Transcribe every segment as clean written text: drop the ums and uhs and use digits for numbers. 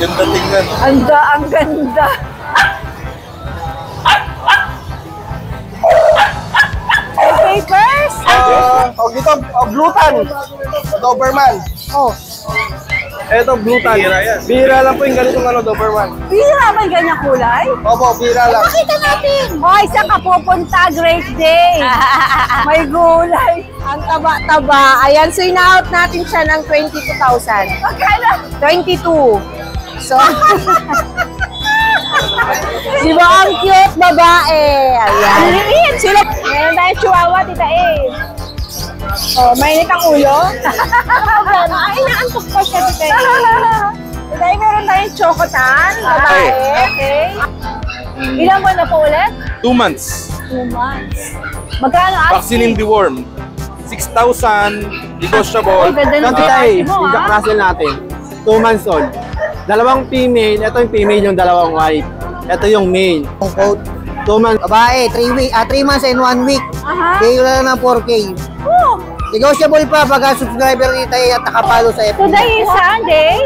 Ganda tingnan. Ang ganda. May papers? Ito, Blutan. Doberman. Oh. Ito, Blutan. Bira lang po yung ganitong Doberman. Bira ba yung ganyang kulay? Opo, bira lang. Pakita natin. Hoy, saan ka pupunta? Great day. May gulay. Ang taba-taba. Ayan, so in-out natin siya ng 22,000. Magkano? 22. So, di ba ang cute babae? Ayan. Sila, meron tayong chihuahua, tita eh. Oh, mainit ang ulo. Ay, naantok pa siya, tita eh. Tita eh, meron tayong chocotan, babae. Okay. Ilang buwan na po ulit? 2 months. 2 months. Magkano Vaccine in the worm. 6,000. Negotiable. Ay, ganda ng Ito tayo, klase mo, yung ha? Russell natin. 2 months old. Dalawang female, ito yung female, yung dalawang white. Ito yung male. 2 months. Babae, 3 months and 1 week. Aha. Bigay ko lang ng 4K. Oh, Negotiable pa pag subscriber ni Tay at nakapalo sa FB. today is Sunday,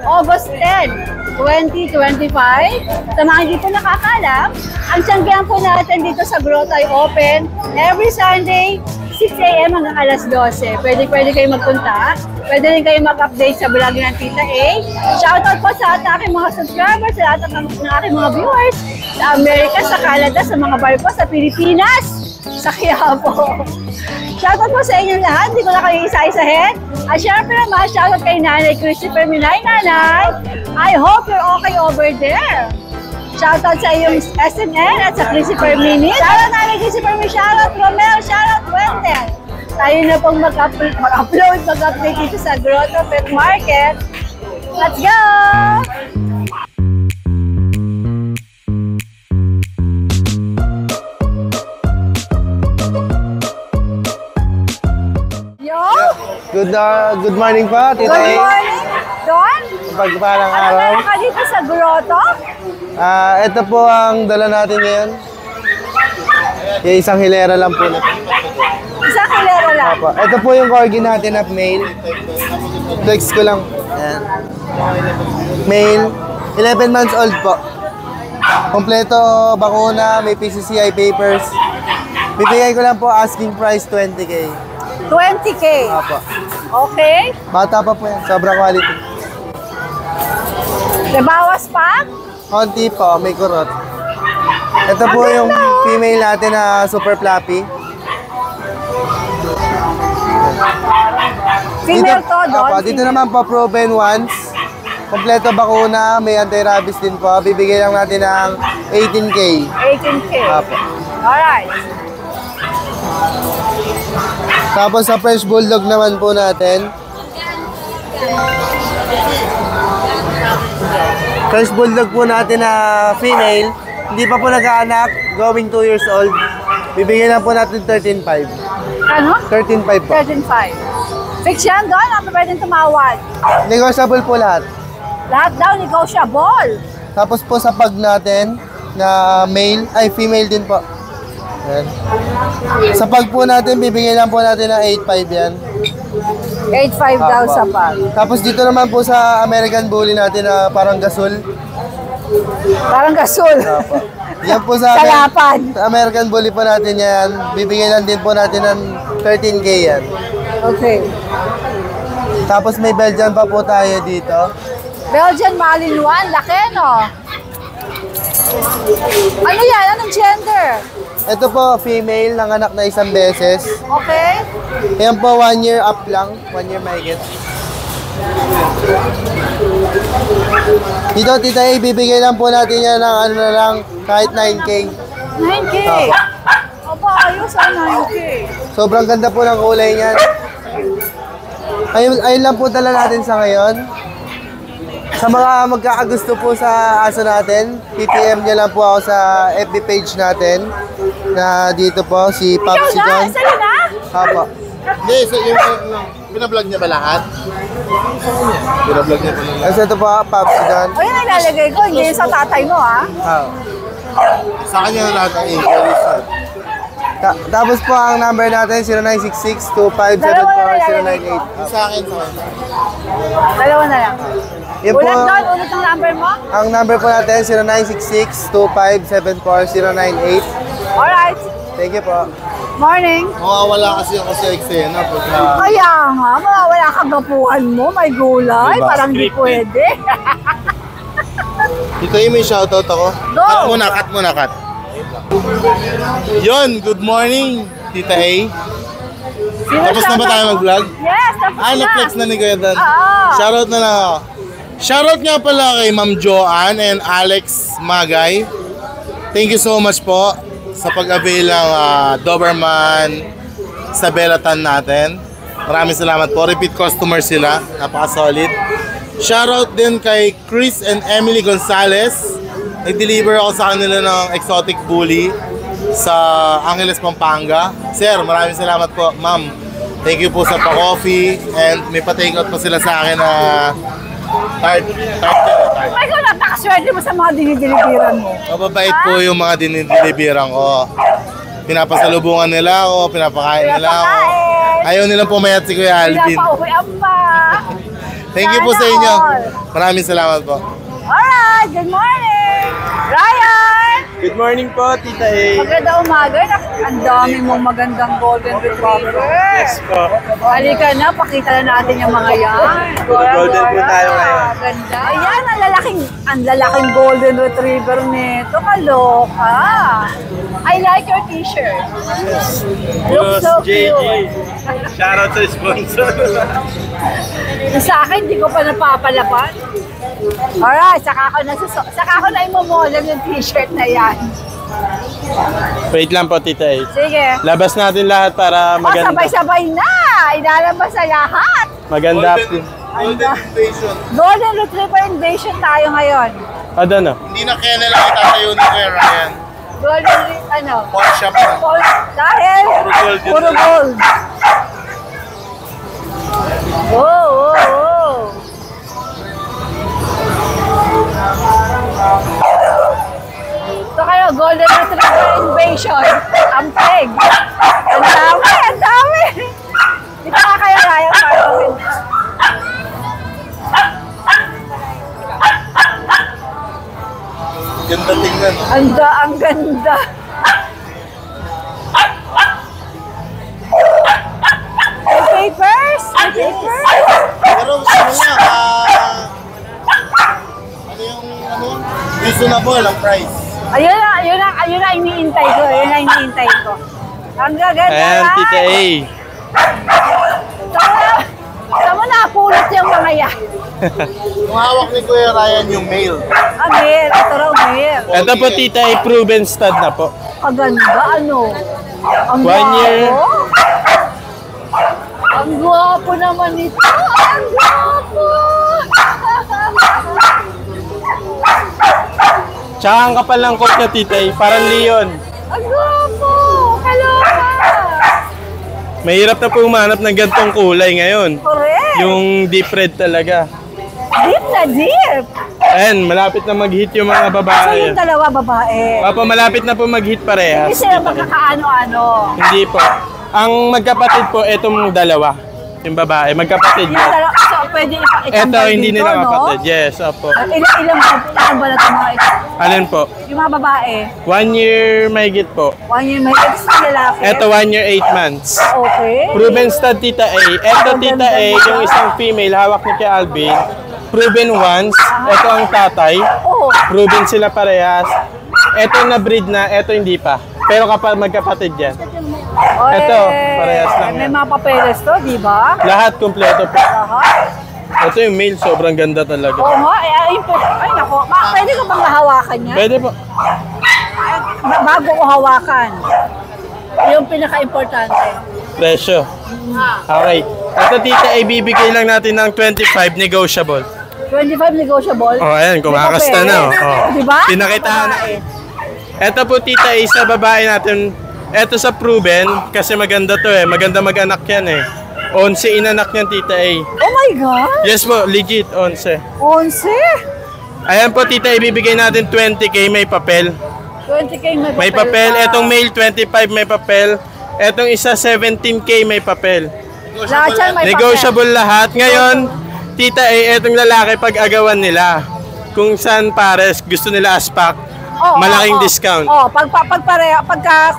August 10, 2025. Sa mga hindi po nakakalam, ang tiyanggihan po natin dito sa Grotto ay open every Sunday, 6 a.m. hanggang alas 12. Pwede kayo magpunta. Pwede rin kayo mag-update sa vlog ng Tita A. Shoutout po sa aking mga subscribers, sa lahat ng aking mga viewers, sa Amerika, sa Canada, sa mga barko, sa Pilipinas, sa Quiapo. Shoutout po sa inyong lahat, hindi ko na kayo isa-isahin. At syempre naman, shoutout kay Nanay Christopher Minay. Nanay, I hope you're okay over there. Shoutout sa iyong SNN at sa Christopher Mini. Shoutout Nanay Christopher Mini, shoutout Romeo, shoutout Wendell. Tayo na pong mag-update dito sa Grotto Pet Market. Let's go! Good morning pa, Tita Good A. morning, Don. Pagpalang Ano araw. meron ka dito sa Grotto? Ito po ang dala natin ngayon. Yung isang hilera lang po. Isang kilero lang. Opo. Ito po yung corgi natin na male. Flex ko lang. Ayan. Male. 11 months old po. Kompleto, bakuna, may PCCI papers. Bibigay ko lang po asking price 20K. 20K. Opo. Okay. Bata pa po yan. Sobrang quality. Nabawas pa? Konti po, may kurot. Ito po yung female natin na super fluffy. Female to, Don. Opo, dito naman po proven once. Kompleto bakuna, may anti-rabies din po. Bibigay lang natin ng 18K. 18K. Opo. Alright. Tapos sa French Bulldog naman po natin. French Bulldog po natin na female. Hindi pa po nag-aanak, going 2 years old. Bibigyan lang po natin 13.5. Ano? 13.5 po. 13.5. Fix yan, Don. Ano pwedeng tumawad? Negotiable po lahat. Lahat daw negotiable. Tapos po sa pag natin na male, ay female din po. Ayan. Sa pag po natin, bibigyan lang po natin ng 8.5 yan. 8.5 daw sa pag. Tapos dito naman po sa American Bully natin na parang gasol. Parang gasol. Apo. Yan po sa Salapan. American Bully po natin yan. Bibigyan lang din po natin ng 13K yan. Okay. Tapos may Belgian pa po tayo dito. Belgian Malinois. Laki, no? Ano yan? Anong gender? Ito po, female, nanganak na isang beses. Okay. Yan po, 1 year up lang. 1 year mahigit. Dito, Tita A, bibigay lang po natin yan ng ano na lang, kahit 9K. 9K. Opo, ayos ang 9K. Sobrang ganda po ng kulay niyan. Ayun lang po dala natin sa ngayon. Sa mga magkakagusto po sa aso natin, PPM niya lang po ako sa FB page natin. Na dito po, si Popsi Ikaw na? John. Sa'yo na? Apo. Hindi, so yung binablog niya ba lahat? Binablog niya ba lahat? Kasi ito po, Popsi John. O yan ang ilalagay ko. Hindi yun sa tatay mo, ha? Sa kanya lahat ang inquiries. Tapos po ang number natin, 0966-2574-098. Sa akin, sa kanya. Dalawa na lang. Yan po, Ulit doon, ulit ang number mo. ang number po natin, 0966-2574-098. Alright. Thank you po. Morning. Mawawala kasi ako sa eksena pagka... Kaya nga, mawawala kang gapuhan mo, may gulay. Diba? Parang di pwede. Ito yung may shoutout ako. Go! Cut muna. Yon, good morning, Tita A. Sino Tapos na ba shoutout tayo mo? mag-vlog? Yes, tapos na. Na-flex na ni Kuya Dan. Oo. Shoutout na lang ako. Shoutout nga pala kay Ma'am Joanne and Alex Magay. Thank you so much po sa pag-avail ng Doberman sa Belatan natin. Maraming salamat po. Repeat customer sila. Napaka-solid. Shoutout din kay Chris and Emily Gonzalez. Nag-deliver ako sa kanila ng exotic bully sa Angeles, Pampanga. Sir, maraming salamat po. Ma'am, thank you po sa pa-coffee. And may pa-take out po sila sa akin na tart. Ay, ko napakaswerte mo sa mga dinideliveran mo. Mababait po yung mga dinideliveran ko. Pinapasalubungan nila ako, pinapakain nila ako. Ayaw nilang pumayat si Kuya Alvin. Pinapauwian pa. Thank you po sa inyo. Maraming salamat po. Alright, good morning. Ryan! Good morning po, Tita A. Maganda umaga. Ang dami mong magandang golden retriever. Yes po. Halika na, pakita na natin yung mga yan. Golden po tayo ngayon. Ganda. Ayan, ang lalaking golden retriever nito. Kaloka. I like your t-shirt. Looks so cute. Shoutout sa sponsor. Yung sa akin, di ko pa napapalapan. Alright, saka ko na imomolam yung t-shirt na yan. Wait lang po, Tita A. Sige. Labas natin lahat para maganda. Sabay-sabay na! Ilalabas sa lahat! Maganda. Golden Invasion. Golden Retriever Invasion tayo ngayon. Ano na? Hindi na kaya nila itatayo ni Kuya Ryan. Pawn shop na. Dahil, gold yun puro na. gold. Oh. Ito kayo, Golden Retriever Invasion. Ang peg. Ang dami. Dito ka kayo, Ryan. Ganda tingnan. Ang ganda. May papers? Pero ano niya, ano yung reasonable ang price. Ayun na iniintay ko. Ang gaganda. Ayan, Tita A. Saan mo napulot yung mga yan? Yung hawak ni Kuya Ryan yung mail. Amir, ito raw Amir. Ito po, Tita A, proven stud na po. Kaganda, ano? Ang 1 year. gwapo. Ang gwapo naman ito. Ang gwapo. Tsaka ang kapal ng coat niya, Tita A, parang leon. Ang gwapo. Kaloka. Mahirap na po humanap ng gantong kulay ngayon. Correct. Yung deep red talaga. Deep na deep. Ayan, malapit na mag-hit yung mga So babae. yung dalawa babae. Papa, malapit na po mag-hit Hindi parehas. sila magkakaano-ano. Hindi po. Ang magkapatid po, etong dalawa. Yung babae, magkapatid Yung yan. dalawa, so pwede Eto, ipakitambal hindi dito, nila no? kapatid. Yes, opo. At ilang ba na itong mga ito? Alin po? Yung mga babae, 1 year mahigit po. 1 year may ito sa lalaki. Eto, 1 year 8 months. Okay. Proven stud, Tita A. Eto, Tita A, yung isang female, hawak ni kay Alvin. Proven once. Eto ang tatay. Oo. Proven sila parehas. Eto na breed na, eto hindi pa. Pero kapag magkapatid yan. Oy, Ito, parehas lang may yan. mga papeles to, di ba? Lahat kompleto po. Lahat. Ito yung male, sobrang ganda talaga. Oo nga, ay nako. Pwede ko bang hawakan niya? Pwede po. Bago ko hawakan. Yung pinaka-importante. Presyo. Okay. Ito, Tita, ibibigay lang natin ng 25 negotiable. 25 negotiable. Oh, ayan, kumakasta na. Oh. Di ba? Pinakitahan na. Babae. Ito po, Tita, isa babae natin. Ito sa proven, kasi maganda to eh. Maganda mag-anak yan eh. 11 inanak niyan, Tita A. Oh my God! Yes po, legit, 11. 11? Ayan po, Tita, ibibigay natin 20k, may papel. 20k May papel. Etong male, 25 may papel. Etong isa, 17k may papel. Lahat yan may Negotiable lahat. Ngayon, Tita A, etong lalaki pag-agawan nila. Kung saan pares, gusto nila aspak, malaking discount. Pagka,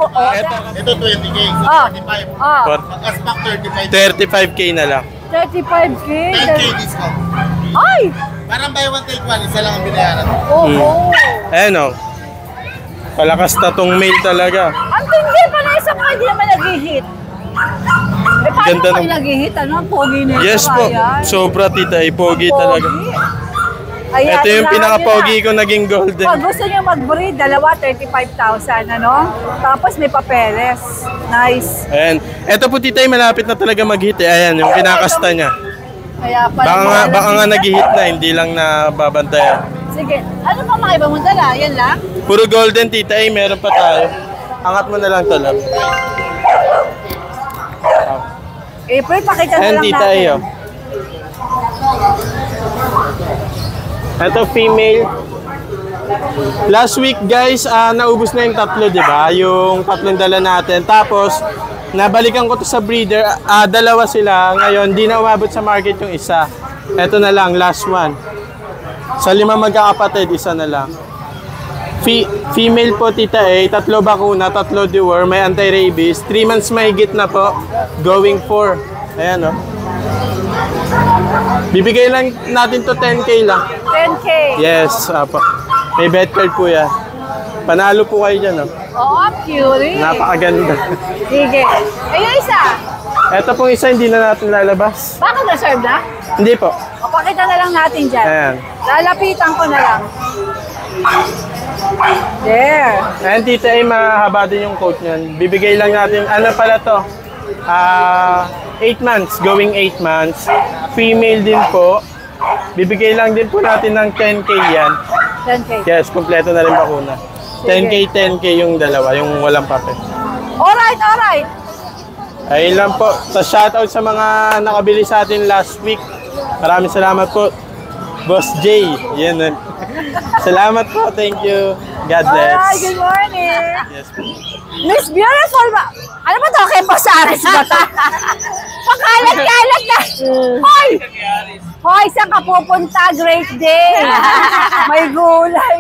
Ito 20K, so Oh. 35. For Pag-aspak 35. 35K na lang. 35K. 10K discount. Ay! Parang buy one take one, isa lang ang binayaran. Oo. Ayan o. Palakas na tong mail talaga. Ang tingin pa na isa pa, hindi naman nag-hit. Paano Ganda kayo ng- nag-hit? Ano? Ang pogi nito. Yes po. Sobra Tita A, pogi talaga. Ayan, Ito yung unahan pinaka-pogi nyo ko naging na. golden. Pag gusto nyo mag-breed, dalawa, 35,000, ano? Tapos may papeles. Nice. Ayan. Ito po Tita A, malapit na talaga mag-hit eh. Ayan, yung pinakasta niya. Kaya pala Baka nga nag-hit na, hindi lang nababantayan. Sige. Ano pa mga iba mo dala? Yan lang? Puro golden Tita A, meron pa tayo. Angat mo na lang to lang. April, pakita na Ayan lang Tita A natin. oh. Ito female. Last week guys, naubos na yung tatlo, di ba? Yung tatlong dala natin. Tapos, nabalikan ko to sa breeder. Dalawa sila. Ngayon, di na umabot sa market yung isa. Ito na lang, last one. Sa 5 magkakapatid, isa na lang. Female po Tita A, 3 bakuna, 3 deworm, may anti-rabies. 3 months mahigit na po. Going 4. Ayan oh. Bibigay lang natin to 10K lang. 10K. Yes, apa. May vet card po yan. Panalo po kayo dyan, oh. Oo, curie. Napakaganda. Sige. Ayun isa. Ito pong isa hindi na natin lalabas. Bakit na-serve na? Hindi po. O, pakita na lang natin dyan. Ayan. Lalapitan ko na lang. There. Ayan, Tita A, mahaba din yung coat niyan. Bibigay lang natin, ano pala to? 8 months, going 8 months. Female din po. Bibigay lang din po natin ng 10K yan. 10K. Yes, kompleto na rin bakuna. 10K yung dalawa, yung walang papel. Alright, alright. Ayun lang po. Sa shoutout sa mga nakabili sa atin last week. Maraming salamat po. Boss J. Yan. Salamat po. Thank you. God bless. Alright, good morning. Yes. Miss Beautiful ba? Ano ba to? Kay Boss Aris ba to? Pakalat-kalat na. Hoy! Hoy, saan ka pupunta? Great day. May gulay.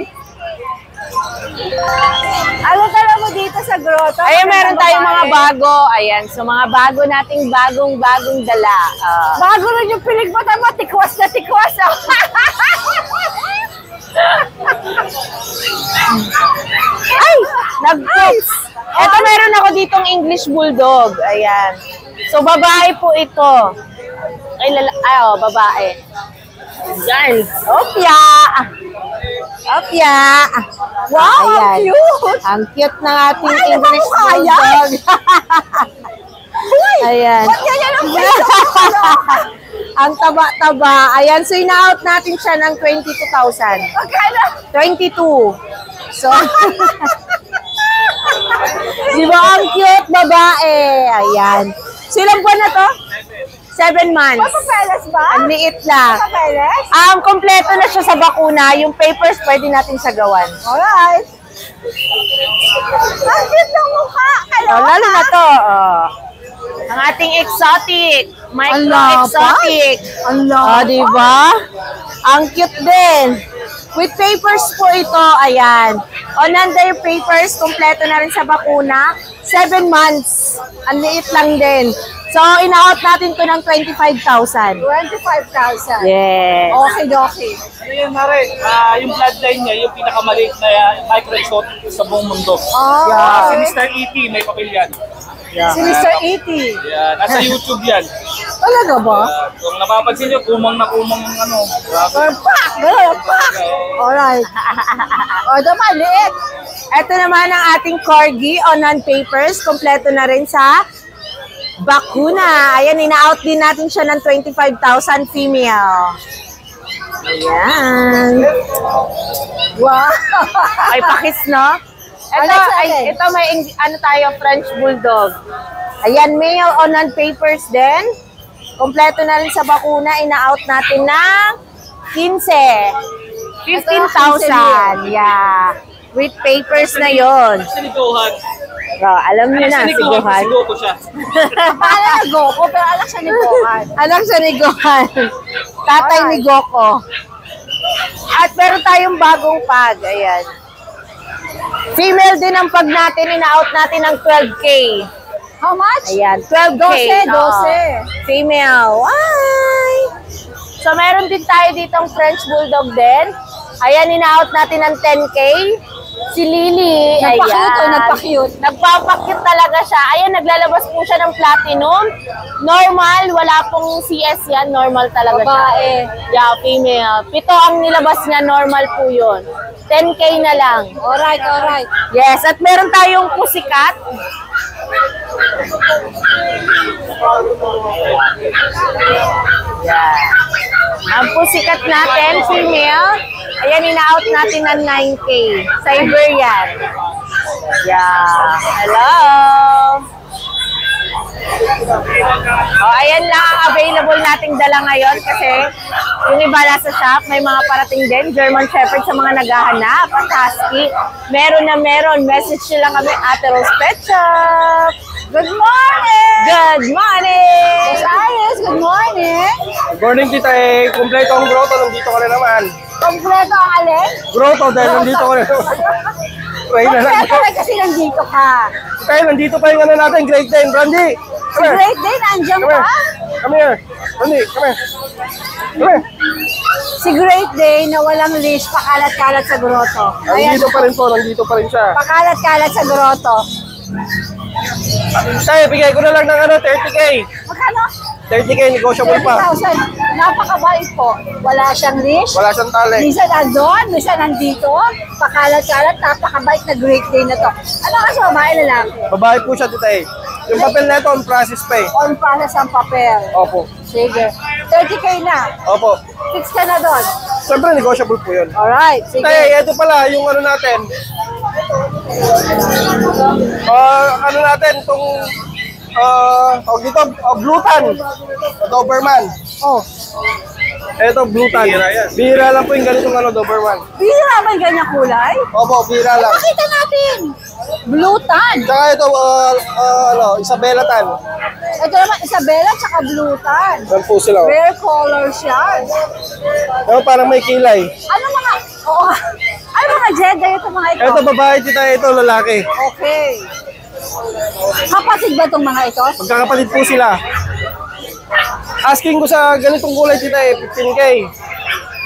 Ano tala mo dito sa grotto? Ayun, meron tayong mga bago. Ayan, so mga bago nating bagong dala. Bago rin yung piligmata mo, tikwas na tikwas. Ay! Nag-pops! Ito meron ako ditong English Bulldog. Ayan. So, babae po ito. Babae. Yan. Opya! Opya! Wow, ang Ayan. cute! Ang cute ng ating Ay, English ano ba mukha yan? Bulldog. Ayan. Ba't ganyan ang face? Ang taba-taba. Ayan, so ina-out natin siya ng 22,000. Magkano? 22. So, di ba ang cute babae? Ayan. So, ilang buwan na to? 7 months. Papapelas ba? Ang liit lang. Papapelas? Kompleto na siya sa bakuna. Yung papers, pwede natin siya gawan. Alright. Ang cute ng mukha. Oh, lalo na to. Oh. Ang ating exotic. Micro-exotic. Ang Oh, di ba? Ang cute din. With papers po ito, ayan. On under papers, kompleto na rin sa bakuna. 7 months. Ang liit lang din. So, ina-out natin to ng 25,000. 25,000. Yes. Okay, okay. Ano yun, Mare? Yung bloodline niya, yung pinakamaliit na micro-exotic sa buong mundo. Oh, Si Mr. E.T., may papel yan. si Mr. E.T. Yan. Nasa YouTube yan. Talaga ba? Kung napapansin niyo, kumang na kumang ng ano. Or pak! Ganun, pak! Alright. O, daman, liit. Ito naman ang ating corgi on non-papers. Kompleto na rin sa bakuna. Ayan, ina-out din natin siya ng 25,000 female. Ayan. Wow. Ay, pakis, no? Ito, Next natin. ito may, ano tayo, French Bulldog. Ayan, male on non-papers din. Kompleto na rin sa bakuna. Ina-out natin ng 15,000. Yeah. With papers na yon. Actually, Gohan. alam niyo na, si Gohan. Si Goku siya. Pangalan na Goku, pero anak siya ni Gohan. Anak siya ni Gohan. Tatay ni Goku. At meron tayong bagong pag. Ayan. Female din ang pag natin. Ina-out natin ng 12K. How much? Ayan, 12K. 12. Oo. Female. Why? So, meron din tayo ditong French Bulldog din. Ayan, ina-out natin ng 10K. Si Lily, Nagpa-cute o ayan. nagpa-cute? Nagpapakit talaga siya. Ayan, naglalabas po siya ng platinum. Normal, wala pong CS yan. Normal talaga Babae. siya. Yeah, female. 7 ang nilabas niya, normal po yun. 10K na lang. Alright, alright. Yes, at meron tayong pusikat. Yan. Ang pusikat natin, female. Ayan, ina-out natin ng 9K. Siberian. Yeah. Hello. Ayan lang ang available nating dala ngayon kasi yung iba nasa shop, may mga parating din. German Shepherd sa mga naghahanap at Husky. Meron na meron. Message nyo lang kami, Ate Rose Pet Shop. Good morning! Good morning! Yes, Ayos, good morning. Good morning, Tita E. Kompleto ang grotto. Nandito ka na naman. Kompleto ang alin? Grotto dahil nandito ka na naman. Try na lang. Kompleto rin kasi nandito ka. Tayo, nandito pa yung ano natin, Great Dane. Brandy! Si Great Day, nandiyan Come here. pa. Come here. Brandy, come here. Come here. Si Great Day na walang leash, pakalat-kalat sa grotto. Ayan, Nandito pa rin po, nandito pa rin siya. pakalat-kalat sa grotto. Tayo, bigay ko na lang ng ano, 30K. Magkano? 30K, negotiable pa. 30,000. Napakabait po. Wala siyang leash. Wala siyang tali. Minsan nandun, minsan nandito. Pakalat-kalat, napakabait na Great Day na to. Ano kasi babae na lang? Babae po siya, Tita E. Yung papel na ito, on process pa eh. On para sa papel. Opo. Sige. 30K na. Opo. Fix ka na doon. Siyempre, negotiable po yun. Alright, sige. Tay, ito pala, yung ano natin. Ano natin, itong, tawag dito, Blutan. Doberman. Oh, Ito, Blutan. Bihira lang po yung ganitong ano, Doberman. bihira ba yung ganyan kulay? Opo, bihira lang. Pakita natin. Blue tan. Tsaka ito, Isabela Tan. Ito naman, Isabela tsaka blue tan. Yan po sila. Rare colors yan. Parang may kilay. Ano mga, oo, ano mga gender ito mga ito? Ito, babae, Tita, ito, lalaki. Okay. Kapatid ba itong mga ito? Magkakapatid po sila. Asking ko sa ganitong kulay, Tita, 15K.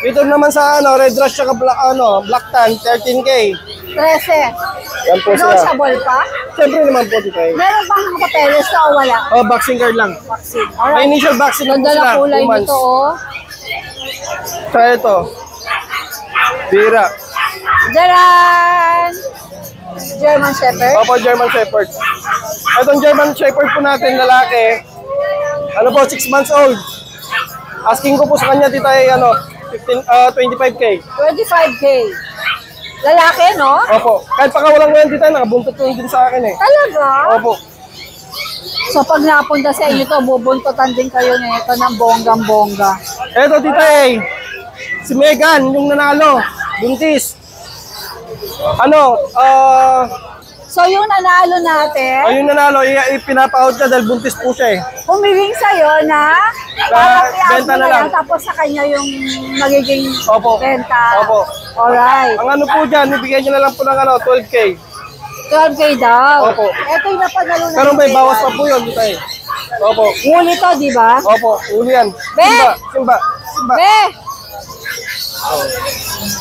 Ito naman sa red rush tsaka black tan, 13K. 13. Yan po sila. Negotiable pa? Siyempre naman po, Tita. Meron bang mga papeles na o wala? Vaccine card lang. Vaccine. May Alright. initial vaccine lang po Ganda sila. na kulay 2 months. nito, oh. Tsaka ito. Bira. Jaran! German Shepherd. Opo, German Shepherd. Itong German Shepherd po natin, lalaki. Ano po, 6 months old. Asking ko po sa kanya, Tita, 25K. 25K. Lalaki, no? Opo. Kahit pakawalang ngayon, Tita, nakabuntot din sa akin eh. Talaga? Opo. So pag napunta sa inyo to, bubuntutan din kayo nito ng bonggang-bongga. Eto, Tita, si Megan, yung nanalo. Buntis. So yung nanalo natin, Ayun nanalo, ipinapa-out niya dahil buntis po siya eh. humiling sa'yo na parang i-out benta mo na na lang, lang. tapos sa kanya yung magiging Opo. benta. Opo. Alright. Ang ano po dyan, ibigay niyo na lang po ng 12K. 12K daw. Opo. Ito yung napanalo na. Pero may bawas pa po yun, Tita. Opo. Huli to, di ba? Opo, uli yan. Be! Simba. Be!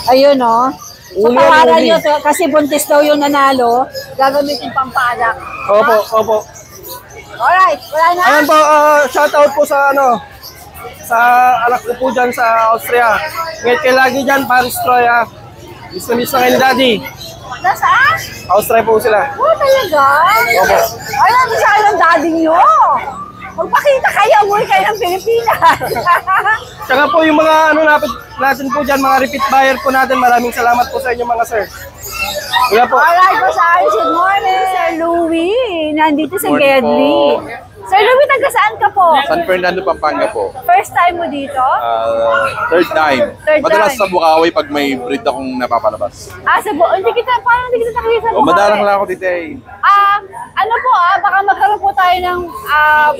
Ayun, no? So, Uli yan, tawaran uli. nyo, kasi buntis daw yung nanalo, gagamitin pampanak. Opo, opo. Alright, wala na? Ayan po, shoutout po sa sa anak ko po dyan sa Austria. Ngayon kayo lagi dyan, Paris Troya. Miss na kayo ni Daddy. Nasaan? Austria po sila. Oh, talaga? Opo. Ay, nandun sa kayo ng daddy nyo. Magpakita kayo, umuwi kayo ng Pilipinas. Tsaka po yung mga natin po dyan, mga repeat buyer po natin. Maraming salamat po sa inyo mga sir. Kaya po. Alright, po sa akin, good morning. Sir Louie, nandito si Gedli. Sir Louie, taga saan ka po? San Fernando, Pampanga po. First time mo dito? Third time. Third Madalas time. sa Bukawi pag may breed akong napapalabas. Hindi kita nakikita sa O madalang lang ako dito eh. ano po baka magkaroon po tayo ng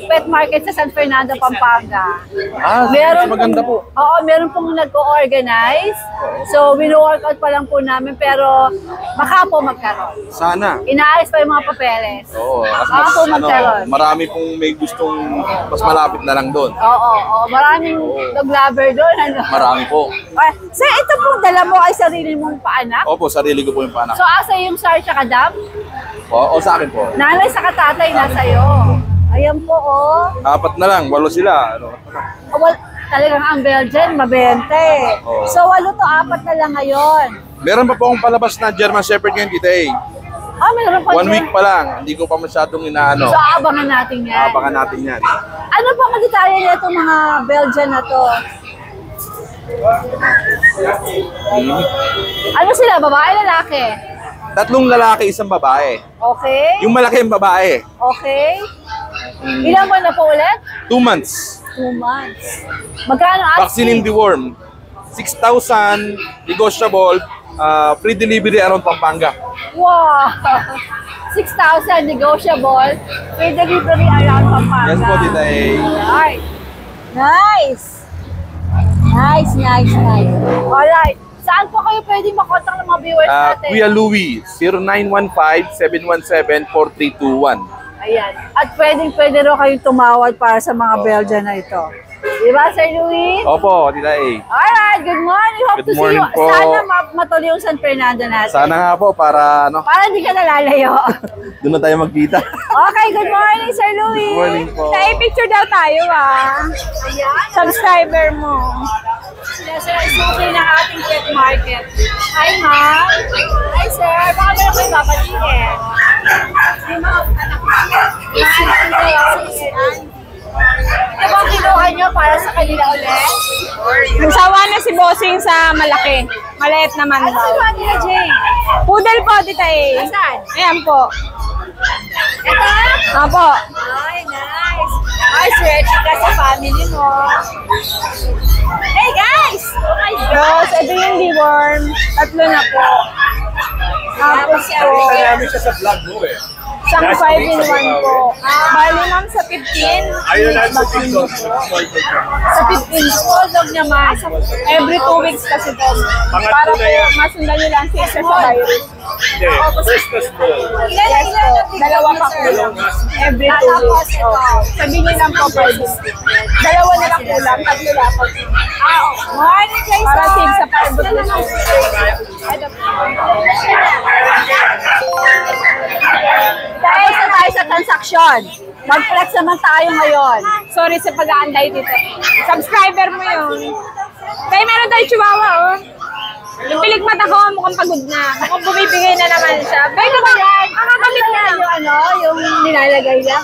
pet market sa San Fernando, Pampanga. Mas maganda po. Oo, meron pong nag-organize. So, wino-workout pa lang po namin, pero baka po magkaroon. Sana. Inaayos pa yung mga papeles. Oo, kasi Baka po magkaroon. marami pong may gustong mas malapit na lang doon. Oo, maraming dog lover doon. Ano? Marami po. Sir, ito pong dala mo ay sarili mong paanak? Opo, sarili ko po yung panak. So, asa yung Sar tsaka Dam? O sa akin po. Nanay sa katatay nasa iyo. Ayan po, 4 na lang, 8 sila. Ano? Talagang ang Belgian, mabente. Oo. So, 8 to 4 na lang ngayon. Meron pa po akong palabas na German Shepherd ngayon, Tita A. Meron pa 1 week pa lang, hindi ko pa masyadong inaano. So, abangan natin yan. Abangan natin yan. Ano pa ang detalye nito itong mga Belgian na to? Ano sila, babae, lalaki? 3 lalaki, 1 babae. Okay. Yung malaki yung babae. Okay. Ilang buwan na po ulit? 2 months. 2 months. Magkano Vaccine in the worm. 6,000, negotiable, free delivery around Pampanga. Wow! 6,000 negotiable. Free delivery around Pampanga. Yes po, Tita A. Alright. Nice! Nice. Alright. Saan po kayo pwede makontak ng mga viewers natin? Kuya Louie, 0915-717-4321. Ayan. At pwede raw kayong tumawad para sa mga Belgian na ito. Diba, Sir Louie? Opo, Tita A. Alright, good morning. Hope Good to see morning you. po. Sana matuloy yung San Fernando natin. Sana nga po para Para hindi ka nalalayo. doon na tayo magkita. Okay, good morning, Sir Louie. Good morning po. Picture daw tayo Ayan. Subscriber mo. Yes, sir. Suki ng ating pet market. Hi, ma'am. Hi, sir. Baka meron kayo papatingin. Hi, ma'am. Anak ko. Ito ba ang kinuha nyo para sa kanila ulit? Nagsawa na si Bossing sa malaki. Maliit naman Ano daw. kinuha nila, Jane? Poodle po, Tita A. Saan? Ayan po. Ito? Apo. Ay, nice. Ay, swerte ka sa family mo. Hey, guys! Oh my God! Boss, ito yung deworm. 3 na po. Tapos po, namin siya sa vlog mo eh. isang 5 in 1 po. Bali ma'am sa 15. Ayun lang sa TikTok. Sa 15 small dog naman. Every 2 weeks kasi po. Para po masundan nyo lang siya sa virus. Hindi, first na small. Yes po. Dalawa pa po lang. Every 2 weeks. Sabihin nyo lang po 5 weeks. Dalawa na lang po lang. 3 lang po. Morning, guys! Para safe sa 5 weeks. Tapos na tayo sa transaksyon. Mag-flex naman tayo ngayon. Sorry sa pag-aantay dito. Subscriber mo yun. Kaya meron tayo chihuahua, oh. Yung pilik mata ko, mukhang pagod na. Mukhang bumibigay na naman siya. Pero ba yan? Makakamit na. Yung nilalagay lang,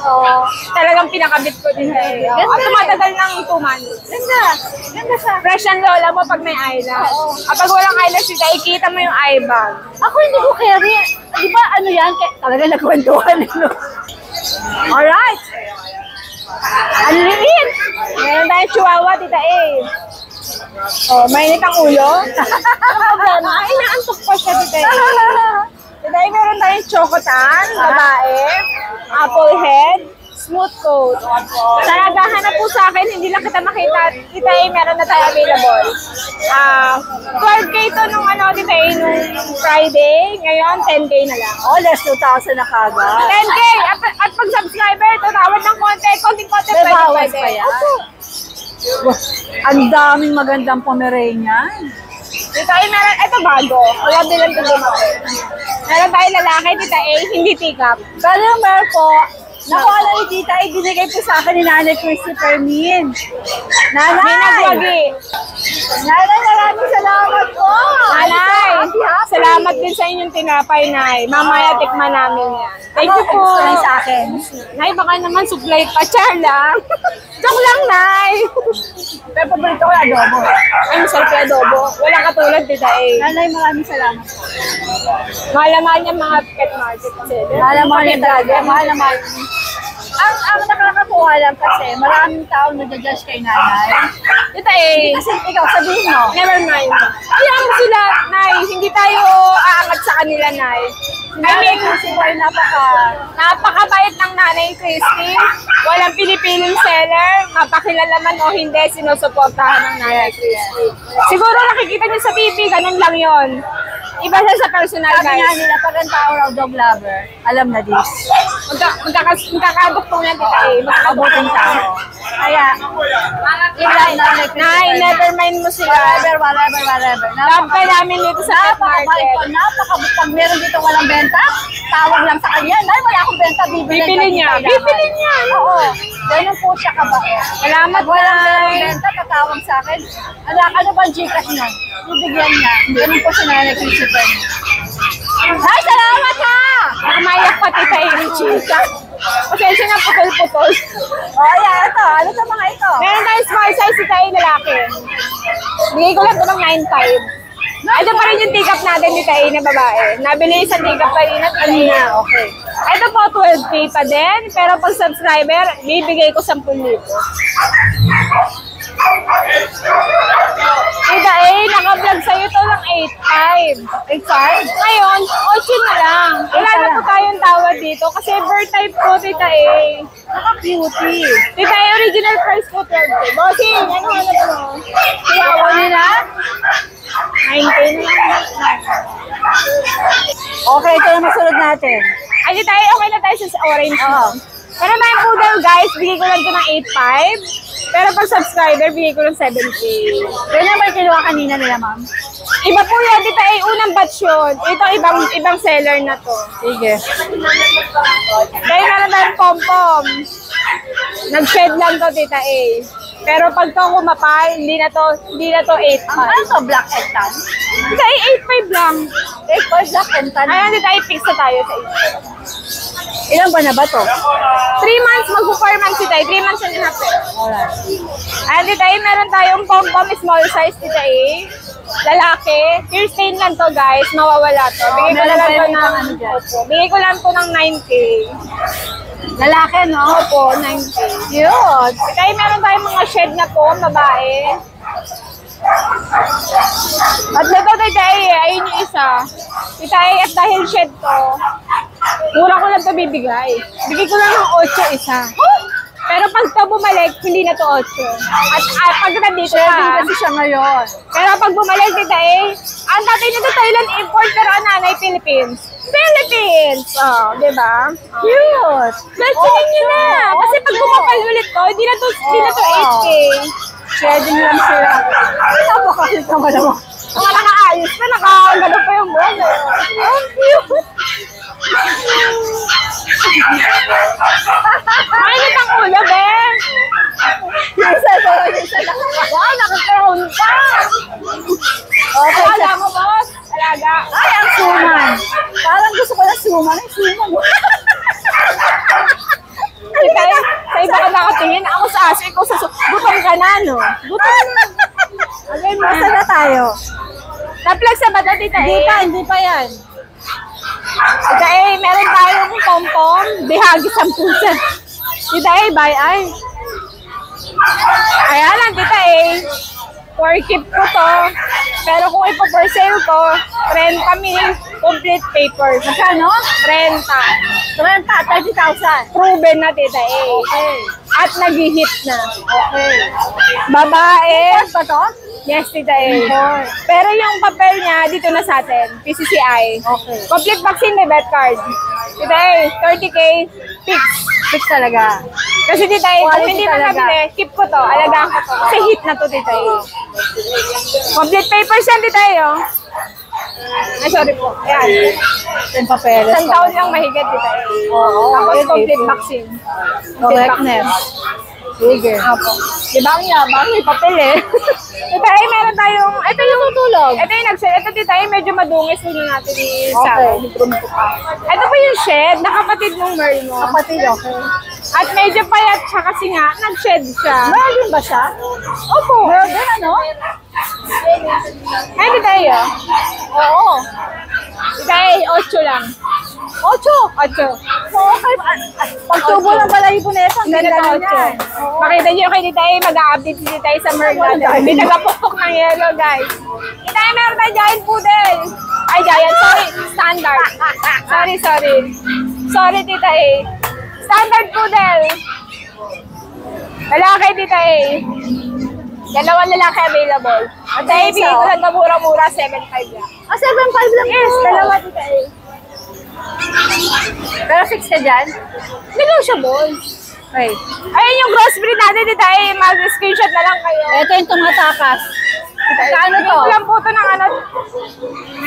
Talagang pinakabit ko din. At tumatagal ng 2 months. Ganda. Ganda siya. Fresh ang lola mo pag may eyelash. Kapag walang eyelash, ikita mo yung eye bag. Ako hindi ko carry. Di ba ano yan? Talaga nagkwentuhan. Alright. Ang liit. Meron tayong chihuahua, Tita A. Oh, mainit ang ulo. Ang problema, ay naantok pa siya, Tita A. Tita A, meron tayong chocotan, babae, apple head, smooth coat. Sa naghahanap po sa akin, hindi lang kita makita. Tita A, meron na tayo available. 12K to nung Tita A, nung Friday. Ngayon, 10K na lang. Less 2,000 na kagad. 10K! At pag subscriber, tatawad ng konti-konti, May bawas pwede. pa yan? Ang daming magandang Pomeranian. Tita A, meron, eto bago. Wala din lang ito lumaki. Meron tayo lalaki, Tita A, hindi teacup. Pero yung meron po, naku, alam ni Tita, ibinigay po sa akin ni Nanay Christy Fermin. Nanay! Binagwagi. Nanay, maraming salamat po! Nanay, Happy. salamat din sa inyong tinapay, Nay. Mamaya tikman namin yan. Thank you po. Gusto lang sa akin. Nay, baka naman supply pa. Char lang. Joke lang, Nay. Pero paborito ko yung adobo. Ay, masarap yung adobo. Walang katulad, Tita A. Nanay, maraming salamat po. Mahal niya mga pet market kasi. Mahal na mahal yung talaga. Mahal na mahal. Ang nakakakuha lang kasi maraming tao nag-judge kay Nanay. Tita A. Kasi ikaw, sabihin mo. Never mind. Kaya mo sila, Nay. hindi tayo aangat sa kanila, Nay. I mean, Si Boy, napakabait ng Nanay Christy. Walang pinipiling seller. Mapakilala man o hindi, sinusuportahan ng Nanay Christy. Siguro nakikita niyo sa TV, ganun lang yon. Iba siya sa personal, sabi nga guys. nila, pag ang tao raw dog lover, alam na this. Magkakaduktong yan, tita eh. Mabuting tao. Kaya, ilan na Nay, never mind mo sila. Whatever. Love ka namin dito sa pet market. Pag meron dito walang benta, tawag lang sa kanya. Dahil wala akong benta, Bibili niya. Bibili niya. Oo. Ganun po siya kabait. Salamat, Walang Nay. benta, tatawag sa akin. Ano ba ang Gcash niya? Bibigyan niya. Ganun po siya na nag-isipan. Ay, salamat ha! Nakamayak pa tita yung chika. Pasensya na putol-putol. Ayan, ito. Ano sa mga ito? Meron tayong small size si tayo lalaki. Bigay ko lang ito ng 9.5. Ito pa rin yung take-up natin ni Tae na babae. Nabili isang take-up kanina. Okay. Ito po, 12K pa din. Pero pag subscriber, bibigay ko 10,000. Tita A, naka-vlog sa'yo to ng 8.5. 8.5? Ngayon, 8 na lang. Wala na po tayong tawad dito kasi bird type po, Tita A. Naka-cutie. Tita A, original price po 12K. Bossing, ano po? Siyawa nila? 9K na lang. Okay, ito na masunod natin. Ay, Tita A, okay na tayo sa orange mo. Pero may poodle, guys, bigay ko lang ito ng 8.5. Pero pag subscriber, bigay ko ng 7K. Ganyan ba yung kinuha kanina nila, ma'am? Iba po yan, Tita A. Unang batch yun. Ito, ibang seller na to. Sige. Dahil meron tayong pom-pom. Nag-shed lang to, Tita A. Pero pag to kumapal, hindi na to 8.5. Ano to, black and tan? Tita A, 8.5 lang. 8.5 black and tan. Ayan, Tita A, fix na tayo sa 8. Ilan ba na ba to? 3 months, mag-4 months, Tita A. 3 months and a half. Ayan, Tita A, meron tayong pom-pom, small size, Tita A. Lalaki. Pure stain lang to, guys. Mawawala to. Bigay ko lang to ng, bigay ko lang to ng 9K. Lalaki, no? Opo, 9K. Cute. Kaya meron tayong mga shed na po, babae. At ito, Tita A, ayun yung isa. Tita A, at dahil shed to, mura ko lang to bibigay. Bigay ko lang ng 8 isa. Pero pag to bumalik, hindi na to 8. At pag nandito pa, Kasi siya ngayon. pero pag bumalik, Tita A, ang tatay nito Thailand import, pero ang nanay Philippines. Philippines! Oh, di ba? Cute. Mentionin nyo na! Kasi pag bumapal ulit to, hindi na to 8K. Shedding lang sila. Napakalit naman naman. Mga nakaayos pa, nakagano pa yung buwan. Ang cute! Mainit ang ulo, be! Wow, nakakaroon pa! Okay, Wala mo, boss? Alaga. Ay, ang suman. Parang gusto ko na suman. Ay, suman. Sa iba ka nakatingin, ako sa aso, ikaw sa gutom ka na, no? Gutom na. Okay, masa na tayo. Naplag sa bata, Tita A. Hindi pa yan. Tita A, meron tayong pom-pom, bihagis ang pusa. Tita A, bye ay. Ayan lang, Tita A. For keep ko to. Pero kung ipo-for sale ko, renta meaning complete papers. Magkano? Renta. 30,000. Proven na, Tita A. Okay. At nag-hit na. Okay. Babae. Import ba to? Yes, Tita A. Pero yung papel niya, dito na sa atin. PCCI. Okay. Complete vaccine, may bet card. Tita A, 30K, fix. Fix talaga. Kasi Tita A, kung Quality hindi mo talaga. nabili, keep ko to. Alagaan ko to. Kasi hit na to, Tita A. Complete papers yan, Tita A, oh. Ay, sorry po. Ayan. Yung papeles. Isang taon lang mahigit, Tita A. Oo. Tapos complete vaccine. Correctness. Sige. Opo. Di ba ang yabang? May papel eh. Tita A, meron tayong, ito yung tutulog. Ito yung nag-shed. Ito, Tita A, medyo madungis. Huwag natin isa. Ito po yung shed, nakapatid ng Merl mo. Kapatid, okay. At medyo payat siya kasi nga, nag-shed siya. Meron din ba siya? Opo. Meron din, ano? Ay, Tita A, oh. Oo. Tita A, 8 lang. 8. Okay. Pag tubo ng balahibo na ito, ang ganda na yan. Makita niyo kay Tita A, mag-a-update si Tita A sa Merlot. Hindi nagapukok ng yellow, guys. Tita A, meron na giant poodle. Ay, giant. Sorry. Standard. Sorry. Sorry, Tita A. Standard poodle. Lalaki, Tita A. Dalawang lalaki available. At Tita A, bigay ko lang na mura-mura, 7.5 lang. 7.5 lang. Yes, dalawa, Tita A. Pero 6 ka dyan? Negotiable. Okay. Ayun yung crossbreed natin, Tita A. Mag-screenshot na lang kayo. Ito yung tumatakas. Kano to? Ito lang po ito ng ano,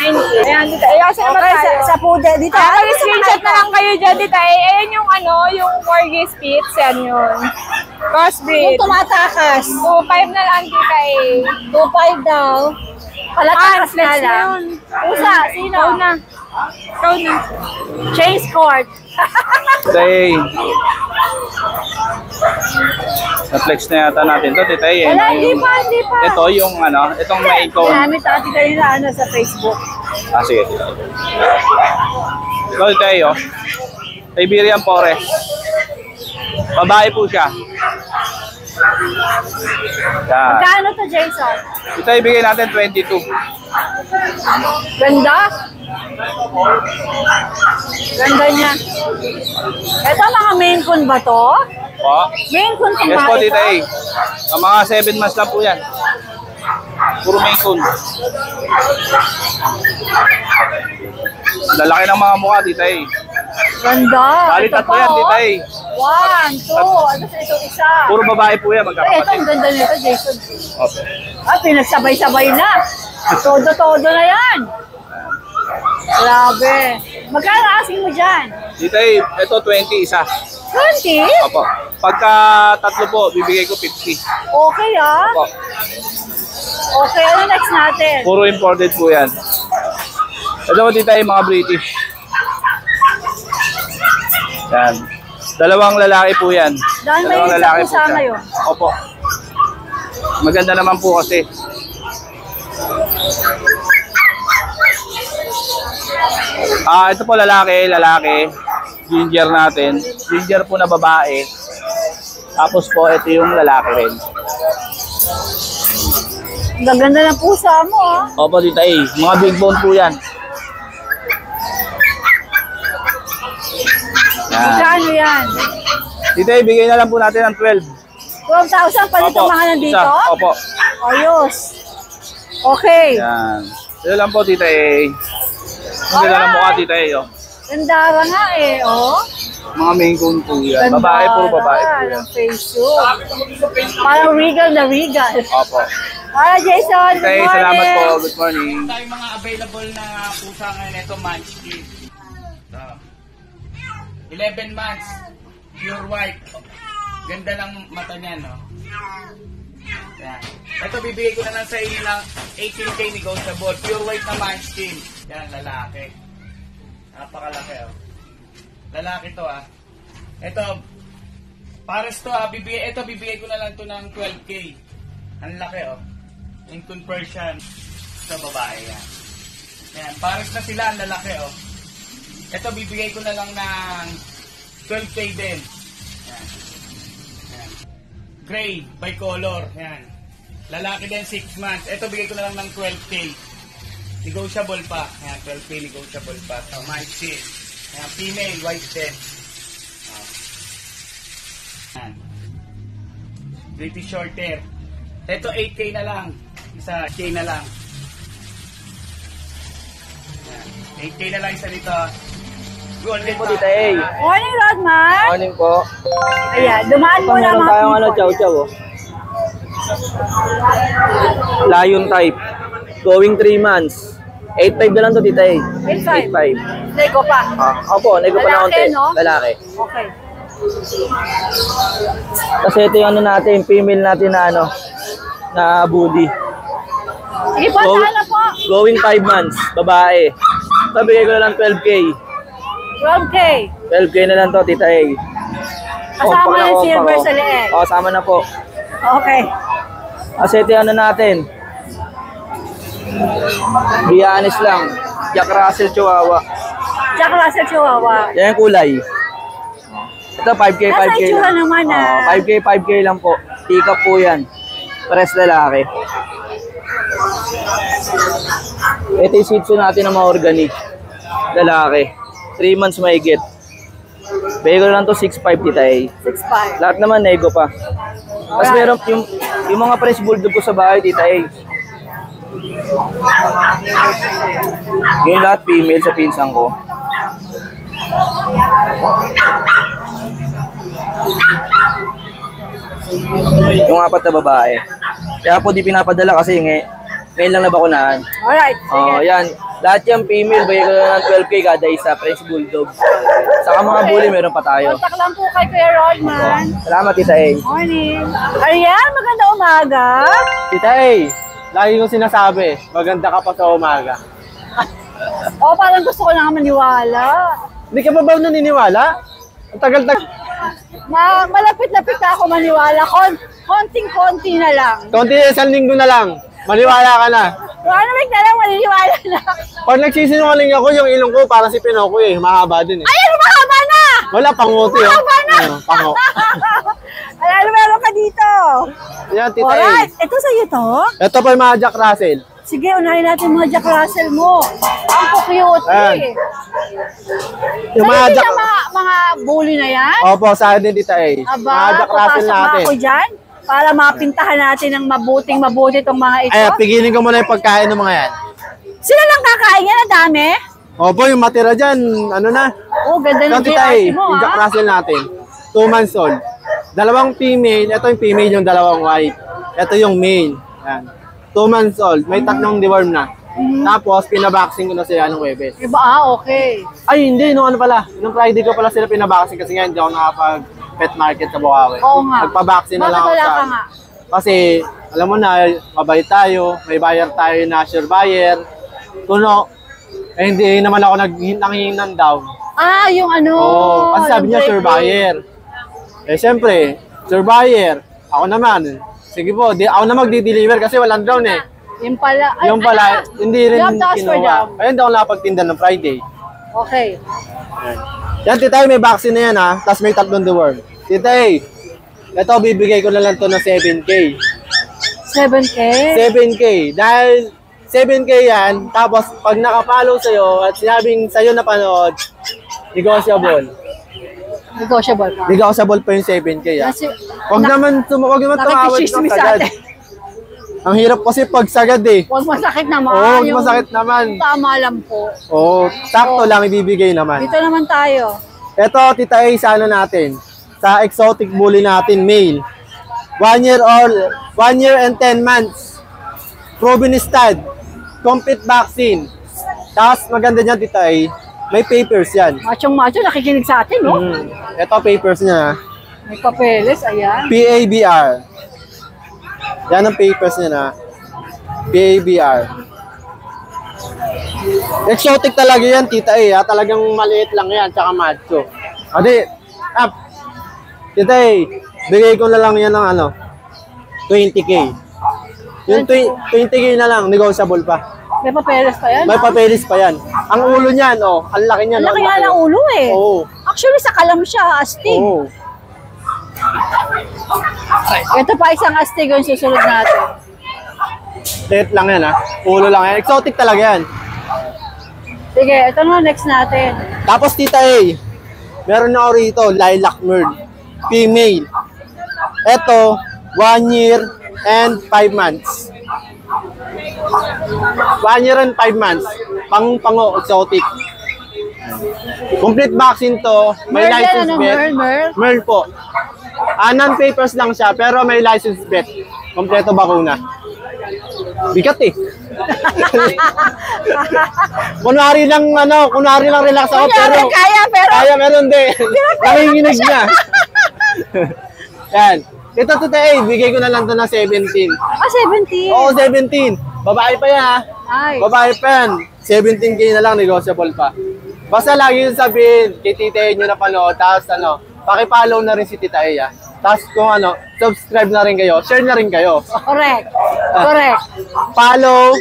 90. Ayan, Tita A. Kasi naman Okay, tayo. sa poodle. Dito. Mag-screenshot na lang kayo dyan, Tita A. Ayan yung ano, yung Corgi Spitz. Yan yun. Crossbreed. Yung tumatakas. 2.5 na lang, Tita A. 2.5 daw. Palatakas na lang. Pusa, sino? Ikaw na. Chase court. Tay. Na-flex na yata natin to, Tita A. Wala, hindi pa. Ito yung ano, itong may icon. Namin tati kanina sa Facebook. Sige, Tita A. Ito, Tita A, oh. Siberian Forest. Babae po siya. Yan. Magkano to, Jason? Ito ibigay natin 22. Ganda. Ganda niya. Ito mga Maine Coon ba to? Po. Maine Coon Yes kumain po, Tita A. Ang mga 7 months lang po yan. Puro Maine Coon. Lalaki ng mga mukha, Tita A. Ganda. Bali Ito tatlo pa, yan, oh. Tita A. 1, 2. Ano sa ito isa? Puro babae po yan, Ito, ang magkakapatid. ganda nito, Jason. Okay. Pinagsabay-sabay na. Todo-todo na yan. Grabe. Magkano asking mo dyan? Tita A, ito 20 isa. 20? Opo. Pagka tatlo po, bibigay ko 50. Okay ah. Opo. Okay, ano next natin? Puro imported po yan. Ito po, Tita A, mga British. Yan. Dalawang lalaki po yan. Dahil may Dalawang isang lalaki pusa siya. ngayon. Opo. Maganda naman po kasi. Ito po lalaki. Ginger natin. Ginger po na babae. Tapos po, ito yung lalaki rin. Ang ganda ng pusa mo ah. Opo, Tita A. Mga big bone po yan. Yan. Magkano yan? Tita A, bigay na lang po natin ng 12. 12,000 pa dito mga nandito? Isa. Opo. Ayos. Okay. Yan. Ito lang po, Tita A. Ang ganda ng mukha, Tita A. Oh. Ganda nga eh, oh. Mga main coon po yan. Ganda Babae po, babae po yan. ng face yun. Parang regal na regal. Opo. Para Jason, Tita A, good salamat po. morning. Good morning. Tayong mga available na pusa ngayon ito, Munchkin. 11 months, pure white. Ganda ng mata niya, no? Yan. Ito, bibigay ko na lang sa inyo ng 18K negotiable. Pure white na Munchkin. Yan, lalaki. Napakalaki, oh. Lalaki to, ah. Ito, pares to, ah. Bibigay ko na lang to ng 12K. Ang laki, oh. In conversion sa babae, yan. Yan, pares na sila, ang lalaki, oh. Ito, bibigay ko na lang ng 12K din. Yan. Yan. Gray, bicolor. Yan. Lalaki din, 6 months. Ito, bigay ko na lang ng 12K. Negotiable pa. Yan, 12K negotiable pa. So, Munchkin. Yan, female, white din. Yan. British short hair. Ito, 8K na lang. Isa, K na lang. Yan. 8K na lang isa dito. Golden po, Tita A. Morning, Rodman. Morning po. Ayan, dumaan mo na mga people. chow-chow oh. Lion type. Going 3 months. 8.5 na lang to, Tita A. 8.5. Lego pa. Opo, nego pa na Lalaki, konti. no? Lalaki. Okay. Kasi ito yung ano natin, female natin na ano, na bully. Sige po, sana po. Going 5 months, babae. Sabigay ko na lang 12K. 12K. 12K na lang to, Tita A. Kasama ng silver sa leeg. Oo, sama na po. Okay. Kasi ito yung ano natin. Bianis lang. Jack Russell Chihuahua. Jack Russell Chihuahua. Yan yung kulay. Ito, 5K, Nasa 5K itsura lang. naman, ah. 5K, 5K lang po. Tika po yan. Pares lalaki. Ito yung Shih Tzu natin na mga organic. Lalaki. 3 months mahigit. Bigay ko lang to 6'5", Tita A. 6'5". Lahat naman nego pa. Tapos meron yung mga French Bulldog ko sa bahay, Tita A. Yung lahat female sa pinsan ko. Yung 4 na babae. Kaya po di pinapadala kasi ngayon lang nabakunahan. Alright, sige. Yan. Lahat yung female, bigay ko na ng 12K kada isa, French Bulldog. Saka mga bully, meron pa tayo. Contact lang po kay Kuya Rodman. Salamat, Tita A. Morning. Ariel, maganda umaga. Tita A, lagi kong sinasabi, maganda ka pa sa umaga. O, parang gusto ko na maniwala. Hindi ka ba naniniwala? Ang tagal-tagal. Malapit-lapit na ako maniwala. Konting-konti na lang. Konti, isang linggo na lang. Maniwala ka na. Ano na lang, maniniwala na. Pag nagsisinungaling ako, yung ilong ko parang si Pinocchio eh. Mahaba din eh. Ay, ano mahaba na? Wala, panguti oh. Mahaba na. Pango. Ano meron ka dito? Yan, Tita A. Alright, ito sa'yo to? Ito pa yung mga Jack Russell. Sige, unahin natin mga Jack Russell mo. Ang cute Ayan. eh. Yung mga Jack... mga bully na yan? Opo, sa akin din, Tita A. Aba, Mga Jack Russell papasok ba natin. ako dyan? Para mapintahan natin ng mabuti itong mga ito. Ay, pigilin ko muna yung pagkain ng mga yan. Sila lang kakain yan, ang dami. Opo, yung matira dyan, ano na? Oh, ganda ng Tita A, JRC mo, yung Jack ha? Russell natin. 2 months old. 2 female, ito yung female, yung 2 white. Ito yung male. Yan. 2 months old, may 3 deworm na. Tapos, pinaboxing ko na sila ng Webes. Iba, okay. Ay, hindi, nung ano pala. Nung Friday ko pala sila pinaboxing kasi nga hindi ako nakapag-pet market sa Bukawi. Oo nga. Nagpa-vaccine na lang ako Bakit wala sa... ka nga? Kasi, alam mo na, mabait tayo, may buyer tayo na sure buyer. Kuno, eh, hindi naman ako nanghihinang down. Ah, yung ano. Oo, kasi sabi yung niya sure buyer. Eh, siyempre, sure buyer. Ako naman, sige po, ako na magdi-deliver kasi walang down eh. Yung pala. Yung pala, hindi rin you have to ask for kinuha. them. Kaya hindi ako nakapagtinda ng Friday. Okay. Yan, Tita A, may vaccine na yan ha. Tapos may 3 deworm. Tita A, ito bibigay ko na lang to na 7K. 7K? 7K. Dahil 7K yan, tapos pag nakapollow sa'yo at sinabing sa'yo na panood, negotiable. Negotiable pa. Negotiable pa yung 7K ha. Kasi, Huwag naman tumawag ng nakikichismis sagad. natin. Ang hirap kasi pag sagad eh. Huwag masakit naman. Oo, huwag Yung masakit naman. Tama lang po. Oo, sakto lang ibibigay naman. Dito naman tayo. Ito, Tita A, sa ano natin? Sa exotic bully natin, male. 1 year old, 1 year and 10 months. Proven stud. Complete vaccine. Tapos maganda niyan, Tita A, may papers yan. Machong-macho, nakikinig sa atin, no? Ito papers niya. May papeles, ayan. PABR. Yan ang papers niya na. PABR. Exotic talaga yan, Tita A. Talagang maliit lang yan, tsaka macho. Adi, up. Tita A, bigay ko na lang yan ng ano, 20K. Yung 20K na lang, negotiable pa. May papeles pa yan, May ha? papeles pa yan. Ang ulo niyan, oh, ang laki niyan. Ang laki oh, nga ng ulo, eh. Oo. Actually, sa kalam siya, astig. Oo. Ito pa isang astig yung susunod natin. Liit lang yan, ha. Ulo lang yan. Exotic talaga yan. Sige, ito na next natin. Tapos, Tita A, meron na ako rito, lilac merl. Female. Ito, 1 year and 5 months. 1 year and 5 months. Pango, exotic. Complete vaccine to. May Merl yan, license ano? bet. Merl? Merl po. Non-papers lang siya, pero may license bet. Kompleto bakuna. Bigat eh. kunwari lang relax ako, pero kaya meron din. Nanginginig niya. Yan. Ito today, bigay ko na lang to na 17. Ah, 17. Oo, 17. Babae pa yan ha. Nice. Babae pa yan. 17K na lang, negotiable pa. Basta lagi yung sabihin, kay Tita A nyo na panood, tapos ano, pakipollow na rin si Tita A ha. Tapos kung ano, subscribe na rin kayo, share na rin kayo. Correct. Correct. Follow,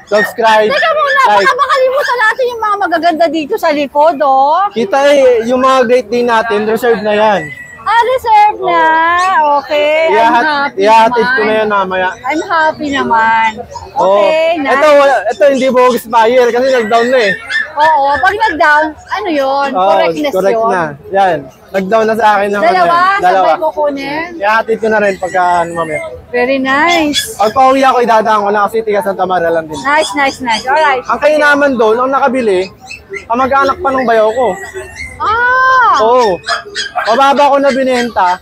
subscribe, Teka muna, like. baka makalimutan Pakita natin yung mga magaganda dito sa likod, oh. Kita yung mga Great Dane natin, reserve na yan. Ah, reserve na. Okay. Ihahatid ko na yan mamaya. I'm happy naman. Okay, nice. Ito hindi bogus buyer kasi nag-down na eh. Oo, pag nag-down, ano yun? Correctness correct yun. na. Yan. Nag-down na sa akin ng Dalawa, dalawa. sabay kukunin. Ihahatid ko na rin pagka mamaya. Very nice. Pag pauwi ako, idadaan ko na kasi tiga Santa Maria lang din. Nice, nice, nice. Alright. Ang kayo naman doon, ang nakabili, kamag-anak pa ng bayaw ko. Ah! Oo. Mababa ko na binenta,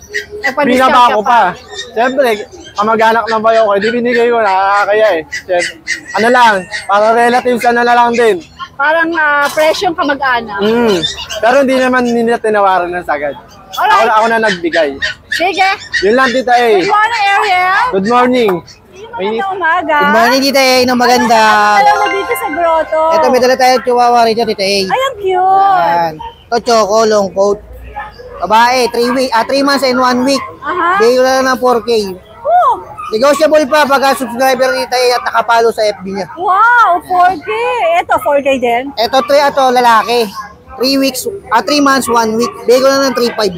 binaba ko pa. Siyempre, kamag-anak ng bayaw ko, di binigay ko, nakakaya eh. Siyempre, ano lang, para relatives na lang din. Parang presyong kamag-anak. Pero hindi naman nila tinawaran ng sagad. Alright. Ako na nagbigay. Sige. Yun lang, Tita A. Good morning, Ariel. Good morning. Magandang umaga. Good morning, Tita A. Ng maganda. Alam mo dito sa grotto. Ito, may dala tayo chihuahua rito, Tita A. Ay, ang cute. Yan. Ito, choco, long coat. Babae, 3 months and 1 week. Aha. Bigay ko na lang ng 4K. Oh, Negotiable pa pagka subscriber ni Tita A at nakapalo sa FB niya. wow, 4K. Ito, 4K din. Ito, lalaki. 3 months, 1 week. Bigay ko na ng 3.5.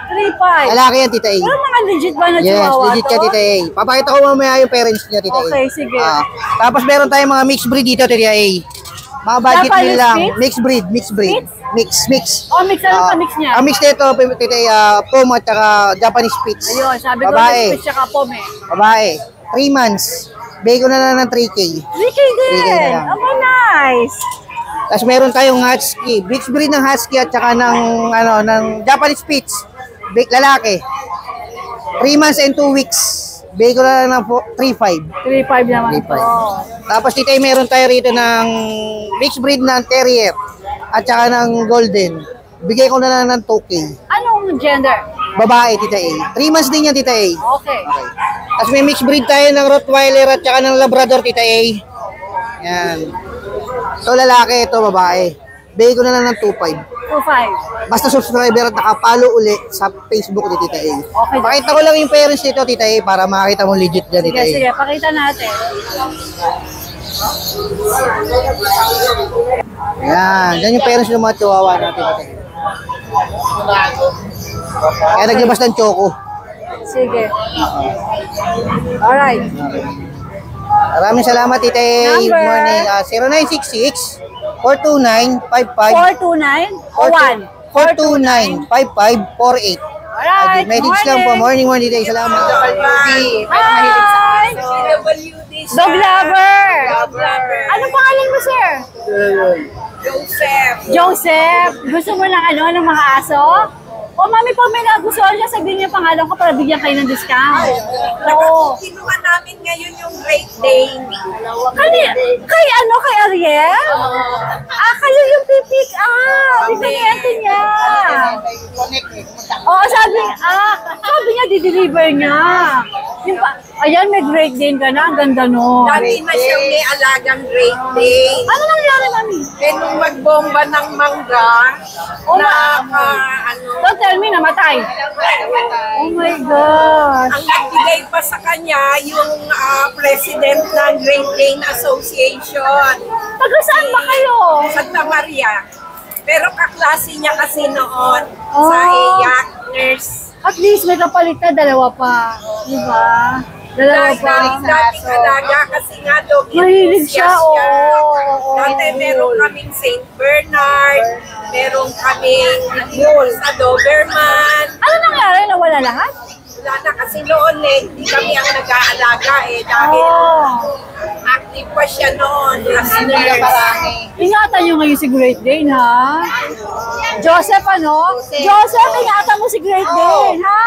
3.5. Lalaki yan, Tita A. Pero mga legit ba na Yes, chihuahua legit to? ka, Tita A. Papakita ko mamaya yung parents niya, Tita A. Okay, sige. Tapos meron tayong mga mixed breed dito, Tita A. Mga budget Japanese meal lang. Spitz? Mixed breed. Mix. Oh, mix na mix niya. Ang mix nito, Tita A, Pom at saka Japanese Spitz. Ayun, sabi ko, Babae. mix siya kapom eh. Babae. 3 months. Bigay ko na lang ng 3K. 3K 3K na din. lang. Oh, nice. Tapos meron tayong husky. Mixed breed ng husky at saka ng Japanese Spitz. Big lalaki. 3 months and 2 weeks. Bigay ko na lang ng 3.5. 3.5 naman ito. 3.5. Tapos Tita A, meron tayo rito ng mixed breed ng terrier at saka ng golden. Bigay ko na lang ng 2K. Anong gender? Babae, Tita A. 3 months din yan, Tita A. Okay. Tapos may mixed breed tayo ng Rottweiler at saka ng Labrador, Tita A. Yan. Ito lalaki, ito babae. Bigay ko na lang ng 2.5. 2.5. Basta subscriber at nakapalo uli sa Facebook ni Tita A. Okay. Pakita ko lang yung parents nito, Tita A, para makita mo legit dyan, Tita A. Sige, pakita natin. Yan. Yan yung parents ng mga chihuahua natin, Tita A. Kaya naglabas ng choco. Sige. Alright. Maraming salamat, Tita A. Good Number? morning. 0966 429-55 429 o 1? 429-5548. Alright, Medics lang po. Morning, Tita A. Salamat. Hi! Dog lover! Anong pangalan mo, sir? Joseph. Gusto mo ng mga aso? O mami, pag may nagustuhan niya, sabihin niya pangalan ko para bigyan kayo ng discount. Oo. Kinuha namin ngayon yung Great Dane. Kay Ariel? Kayo yung pipick up. Pinagento niya. Oo, sabi niya, di-deliver niya. Ayan, may Great Dane ka na. Ang ganda nun. Dati na siyang may alagang Great Dane. Ano nangyari, mami? Nung magbomba ng mangga, Don't tell me, namatay. Oh my God. ang nagbigay pa sa kanya yung president ng Great Dane Association. Taga saan ba kayo? Santa Maria. Pero kaklase niya kasi noon Oh. sa EYAC nurse. At least may kapalit na, dalawa pa. Diba? Dalawa pa. Dating alaga kasi nga dog Mahilig siya, oo. Dati meron kaming St. Bernard, meron kaming Bull sa Doberman. Ano nangyari? Nawala lahat? Wala na kasi noon hindi kami ang nag-aalaga dahil active pa siya noon. Kasi Ingatan nyo ngayon si Great Dane, ha? Joseph, Joseph, ingatan mo si Great Dane, ha?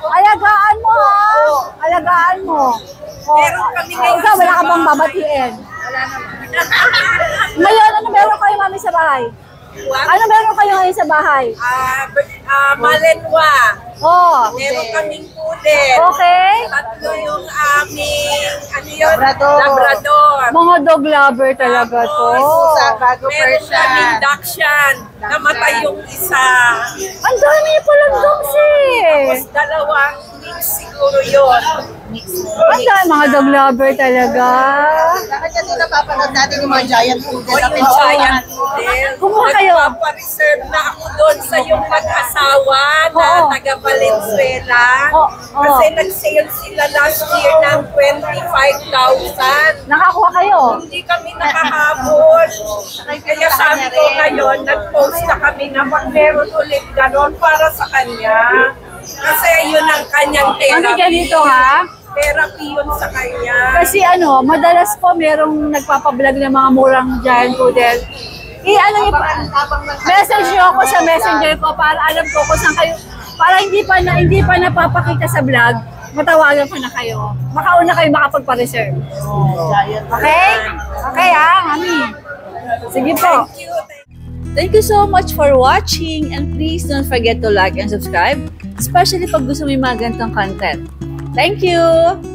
Alagaan mo, ha? Alagaan mo. Meron kami ngayon Ikaw, wala ka bang babatiin? Ngayon, ano meron kayo, mami, sa bahay? Ano meron kayo ngayon sa bahay? Malinois. Oh. Meron kaming poodle. Okay. Tatlo yung aming, Labrador. Mga dog lover talaga to. Meron kaming Dachshund. Namatay yung isa. Ang dami pala dogs eh. Tapos dalawang mix siguro yun. Ang dami mga dog lover talaga. Bakit kasi napapanood natin yung mga giant poodle? O yung giant poodle. Kumuha kayo. Nagpapareserve na ako doon sa yung mag-asawa na Oo. taga Valenzuela. Oo. Kasi nag-sale sila last year ng 25,000. Nakakuha kayo. Hindi kami nakahabol. Kaya sabi ko ngayon, nag-post na kami na pag meron ulit ganon para sa kanya. Kasi yun ang kanyang Ang therapy. ganito ha. Therapy yun sa kanya. Kasi madalas po merong nagpapablog ng mga murang giant poodle. Ano niyo message niyo ako sa messenger ko para alam ko kung saan kayo, para hindi pa napapakita sa vlog, matawagan ko na kayo. Makauna kayo makapagpa-reserve. Okay? Okay mami. Sige po. Thank you so much for watching and please don't forget to like and subscribe, especially pag gusto mo yung mga ganitong content. Thank you!